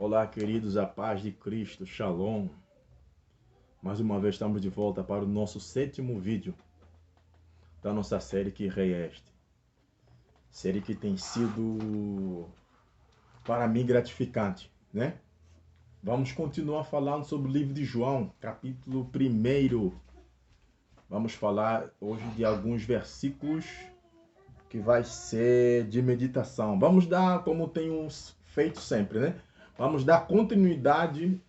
Olá, queridos, a paz de Cristo, Shalom. Mais uma vez estamos de volta para o nosso 7º vídeo da nossa série Que Rei é Este? Série que tem sido, para mim, gratificante, né? Vamos continuar falando sobre o livro de João, capítulo 1. Vamos falar hoje de alguns versículos que vai ser de meditação. Vamos dar, como tenho feito sempre, né? Vamos dar continuidade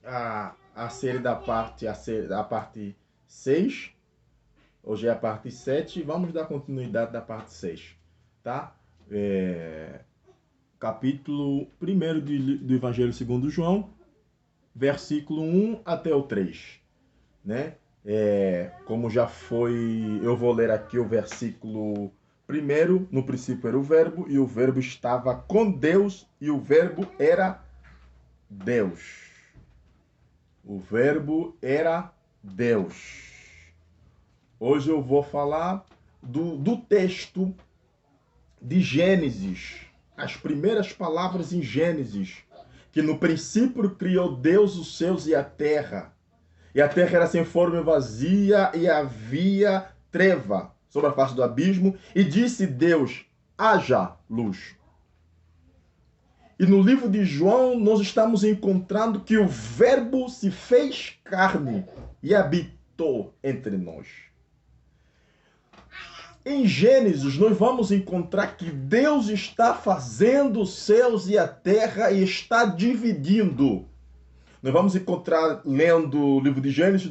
à série da parte 6. Hoje é a parte 7. Vamos dar continuidade da parte 6. Tá? Capítulo 1 do Evangelho segundo João, versículo 1 até o 3. Né? Como já foi, eu vou ler aqui o versículo 1. No princípio era o verbo, e o verbo estava com Deus, e o verbo era Deus. O verbo era Deus. Hoje eu vou falar do texto de Gênesis, as primeiras palavras em Gênesis, que no princípio criou Deus os céus e a terra. E a terra era sem forma e vazia, e havia treva sobre a face do abismo, e disse Deus: haja luz. E no livro de João nós estamos encontrando que o verbo se fez carne e habitou entre nós. Em Gênesis nós vamos encontrar que Deus está fazendo os céus e a terra e está dividindo. Nós vamos encontrar, lendo o livro de Gênesis,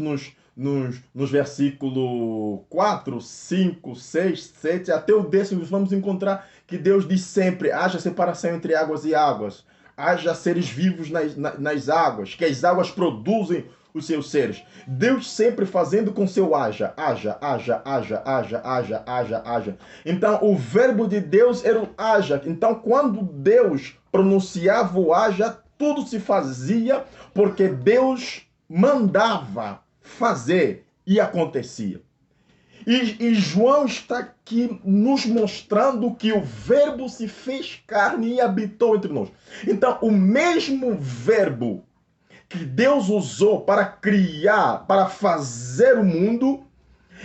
nos versículos 4, 5, 6, 7, até o 10, vamos encontrar que Deus diz sempre: haja separação entre águas e águas, haja seres vivos nas águas, que as águas produzem os seus seres. Deus sempre fazendo com seu haja, haja, haja, haja, haja, haja, haja, haja. Então, o verbo de Deus era o haja. Então, quando Deus pronunciava o haja, tudo se fazia porque Deus mandava fazer e acontecia. E João está aqui nos mostrando que o verbo se fez carne e habitou entre nós. Então, o mesmo verbo que Deus usou para criar, para fazer o mundo,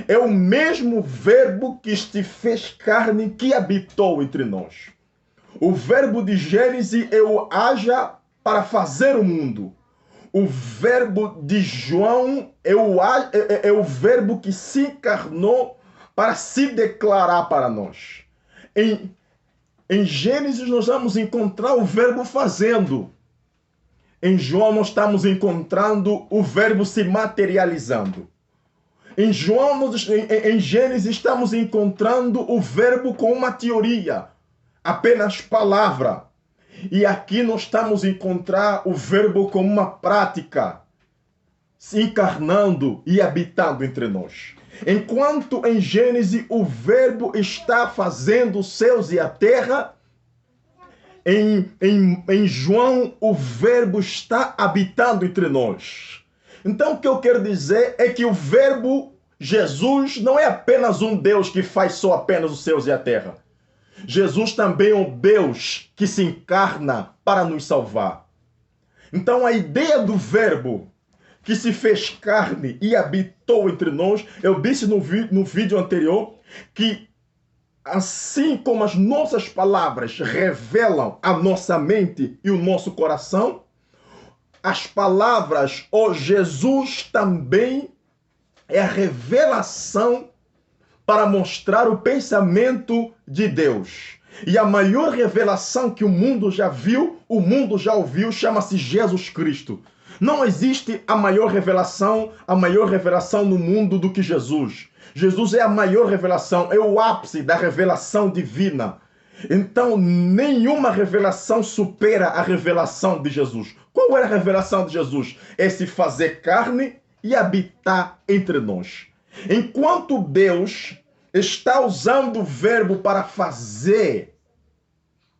é o mesmo verbo que se fez carne que habitou entre nós. O verbo de Gênesis é o haja para fazer o mundo. O verbo de João é o verbo que se encarnou para se declarar para nós. Em Gênesis nós vamos encontrar o verbo fazendo. Em João nós estamos encontrando o verbo se materializando. Em Gênesis estamos encontrando o verbo com uma teoria, apenas palavra. E aqui nós estamos encontrando o verbo como uma prática, se encarnando e habitando entre nós. Enquanto em Gênesis o verbo está fazendo os céus e a terra, em João o verbo está habitando entre nós. Então o que eu quero dizer é que o verbo Jesus não é apenas um Deus que faz só apenas os céus e a terra. Jesus também é um Deus que se encarna para nos salvar. Então a ideia do verbo que se fez carne e habitou entre nós, eu disse no vídeo anterior que assim como as nossas palavras revelam a nossa mente e o nosso coração, as palavras ou Jesus também é a revelação para mostrar o pensamento de Deus. E a maior revelação que o mundo já viu, o mundo já ouviu, chama-se Jesus Cristo. Não existe a maior revelação no mundo do que Jesus. Jesus é a maior revelação, é o ápice da revelação divina. Então, nenhuma revelação supera a revelação de Jesus. Qual é a revelação de Jesus? É se fazer carne e habitar entre nós. Enquanto Deus está usando o verbo para fazer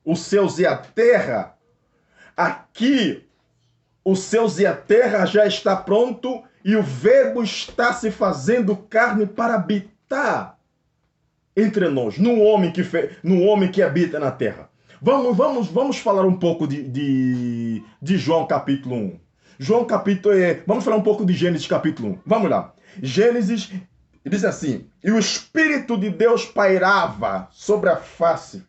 os céus e a terra, aqui os céus e a terra já está pronto e o verbo está se fazendo carne para habitar entre nós, no homem que habita na terra. Vamos falar um pouco de João capítulo 1. Vamos falar um pouco de Gênesis capítulo 1. Vamos lá. Gênesis diz assim: e o Espírito de Deus pairava sobre a face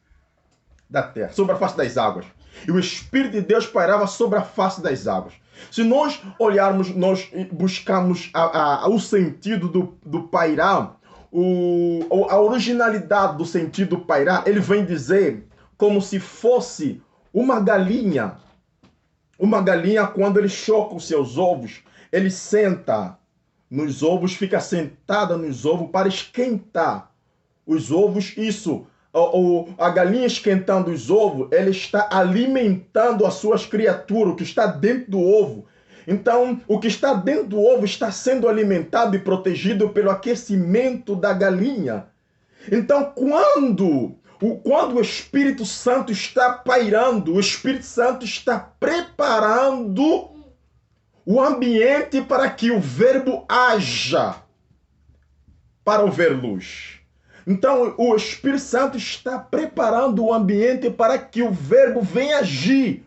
da terra, sobre a face das águas. E o Espírito de Deus pairava sobre a face das águas. Se nós olharmos, nós buscarmos o sentido do pairar, a originalidade do sentido pairar, ele vem dizer como se fosse uma galinha. Uma galinha, quando ele choca os seus ovos, ele senta nos ovos, fica sentada nos ovos para esquentar os ovos. Isso, a galinha esquentando os ovos, ela está alimentando as suas criaturas, o que está dentro do ovo. Então, o que está dentro do ovo está sendo alimentado e protegido pelo aquecimento da galinha. Então, quando o Espírito Santo está pairando, o Espírito Santo está preparando o ambiente para que o verbo haja para o ver luz. Então, o Espírito Santo está preparando o ambiente para que o verbo venha agir.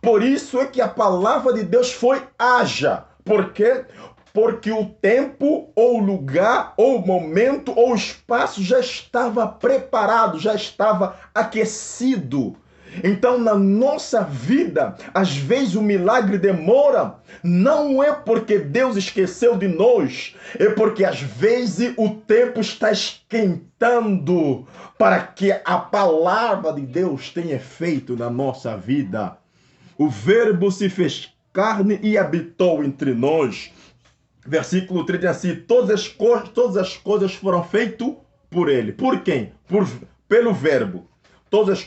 Por isso é que a palavra de Deus foi haja. Por quê? Porque o tempo, ou o lugar, ou o momento, ou o espaço já estava preparado, já estava aquecido. Então, na nossa vida, às vezes o milagre demora, não é porque Deus esqueceu de nós, é porque às vezes o tempo está esquentando para que a palavra de Deus tenha efeito na nossa vida. O Verbo se fez carne e habitou entre nós. Versículo 3 diz assim: todas as coisas foram feitas por ele. Por quem? Pelo Verbo. Todas as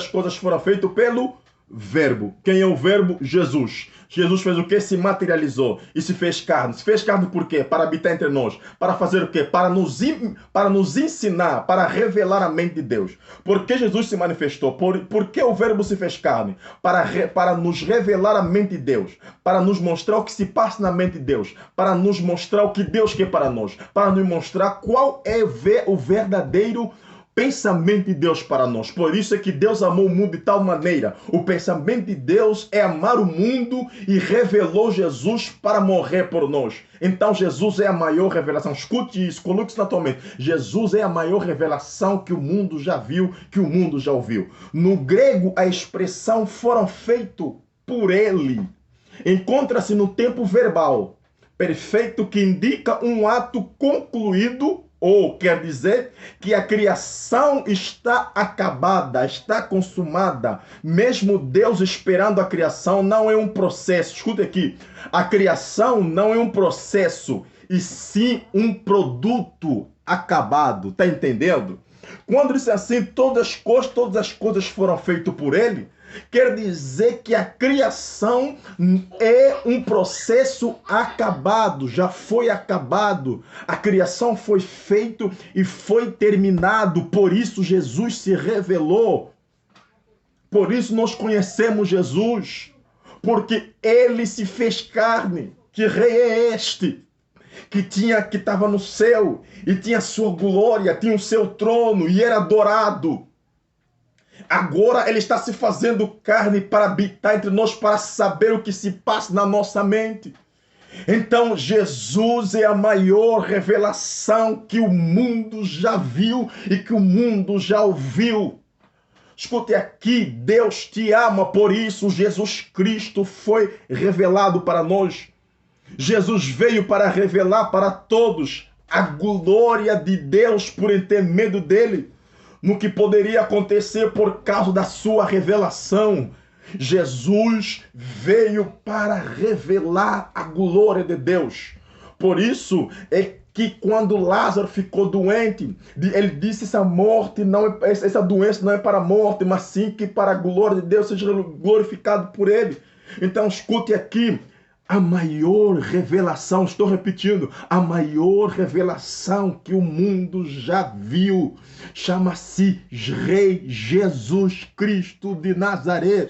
coisas foram feitas pelo Verbo. Quem é o Verbo? Jesus. Jesus fez o quê? Se materializou e se fez carne. Se fez carne por quê? Para habitar entre nós. Para fazer o quê? Para nos ensinar, para revelar a mente de Deus. Por que Jesus se manifestou? Por que o Verbo se fez carne? Para nos revelar a mente de Deus. Para nos mostrar o que se passa na mente de Deus. Para nos mostrar o que Deus quer para nós. Para nos mostrar qual é o verdadeiro pensamento de Deus para nós. Por isso é que Deus amou o mundo de tal maneira. O pensamento de Deus é amar o mundo e revelou Jesus para morrer por nós. Então Jesus é a maior revelação. Escute isso, coloque isso na tua mente. Jesus é a maior revelação que o mundo já viu, que o mundo já ouviu. No grego, a expressão foram feitos por ele encontra-se no tempo verbal perfeito, que indica um ato concluído, ou quer dizer que a criação está acabada, está consumada. Mesmo Deus esperando a criação, não é um processo. Escuta aqui, a criação não é um processo, e sim um produto acabado. Tá entendendo? Quando diz assim, todas as coisas foram feitas por ele, quer dizer que a criação é um processo acabado, já foi acabado. A criação foi feita e foi terminado. Por isso Jesus se revelou. Por isso nós conhecemos Jesus. Porque ele se fez carne. Que rei é este? Que estava no céu e tinha sua glória, tinha o seu trono e era adorado. Agora ele está se fazendo carne para habitar entre nós, para saber o que se passa na nossa mente. Então Jesus é a maior revelação que o mundo já viu e que o mundo já ouviu. Escute aqui, Deus te ama, por isso Jesus Cristo foi revelado para nós. Jesus veio para revelar para todos a glória de Deus por intermédio dele, no que poderia acontecer por causa da sua revelação. Jesus veio para revelar a glória de Deus. Por isso é que quando Lázaro ficou doente, ele disse: essa doença não é para a morte, mas sim que para a glória de Deus seja glorificado por ele. Então escute aqui, a maior revelação, estou repetindo, a maior revelação que o mundo já viu, chama-se Rei Jesus Cristo de Nazaré.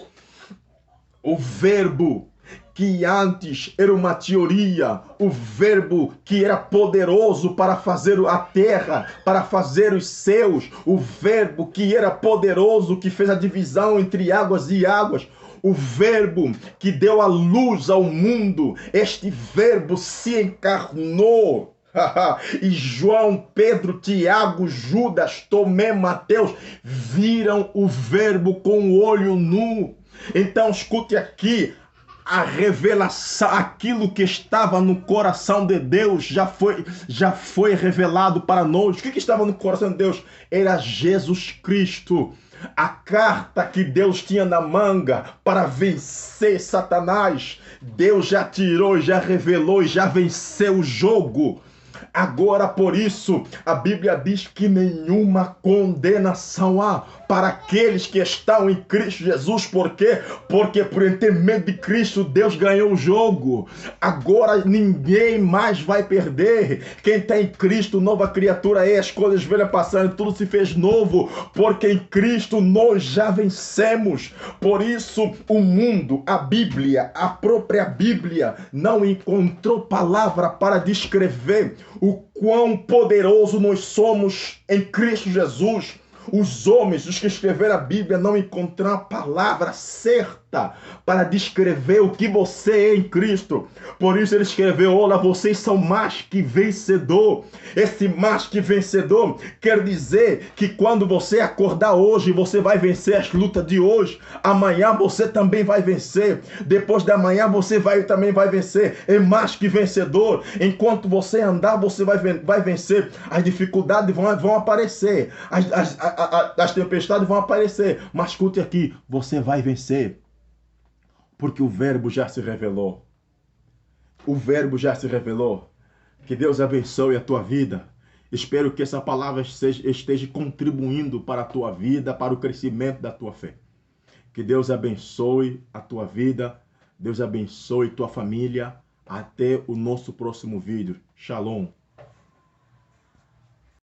O Verbo que antes era uma teoria, o verbo que era poderoso para fazer a terra, para fazer os céus, o verbo que era poderoso, que fez a divisão entre águas e águas, o verbo que deu a luz ao mundo, este verbo se encarnou. E João, Pedro, Tiago, Judas, Tomé, Mateus viram o verbo com o olho nu. Então escute aqui, a revelação, aquilo que estava no coração de Deus já foi revelado para nós. O que estava no coração de Deus? Era Jesus Cristo. A carta que Deus tinha na manga para vencer Satanás, Deus já tirou, já revelou e já venceu o jogo. Agora, por isso, a Bíblia diz que nenhuma condenação há para aqueles que estão em Cristo Jesus. Por quê? Porque por intermédio de Cristo, Deus ganhou o jogo. Agora ninguém mais vai perder. Quem está em Cristo, nova criatura é, as coisas velhas passaram, tudo se fez novo, porque em Cristo nós já vencemos. Por isso, o mundo, a Bíblia, a própria Bíblia, não encontrou palavra para descrever o quão poderoso nós somos em Cristo Jesus. Os homens, os que escreveram a Bíblia, não encontraram a palavra certa para descrever o que você é em Cristo. Por isso ele escreveu: olha, vocês são mais que vencedor. Esse mais que vencedor quer dizer que quando você acordar hoje, você vai vencer as lutas de hoje. Amanhã você também vai vencer. Depois da manhã você também vai vencer. É mais que vencedor. Enquanto você andar, você vai vencer. As dificuldades vão aparecer. As tempestades vão aparecer. Mas escute aqui, você vai vencer. Porque o verbo já se revelou. O verbo já se revelou. Que Deus abençoe a tua vida. Espero que essa palavra esteja contribuindo para a tua vida, para o crescimento da tua fé. Que Deus abençoe a tua vida. Deus abençoe tua família. Até o nosso próximo vídeo. Shalom.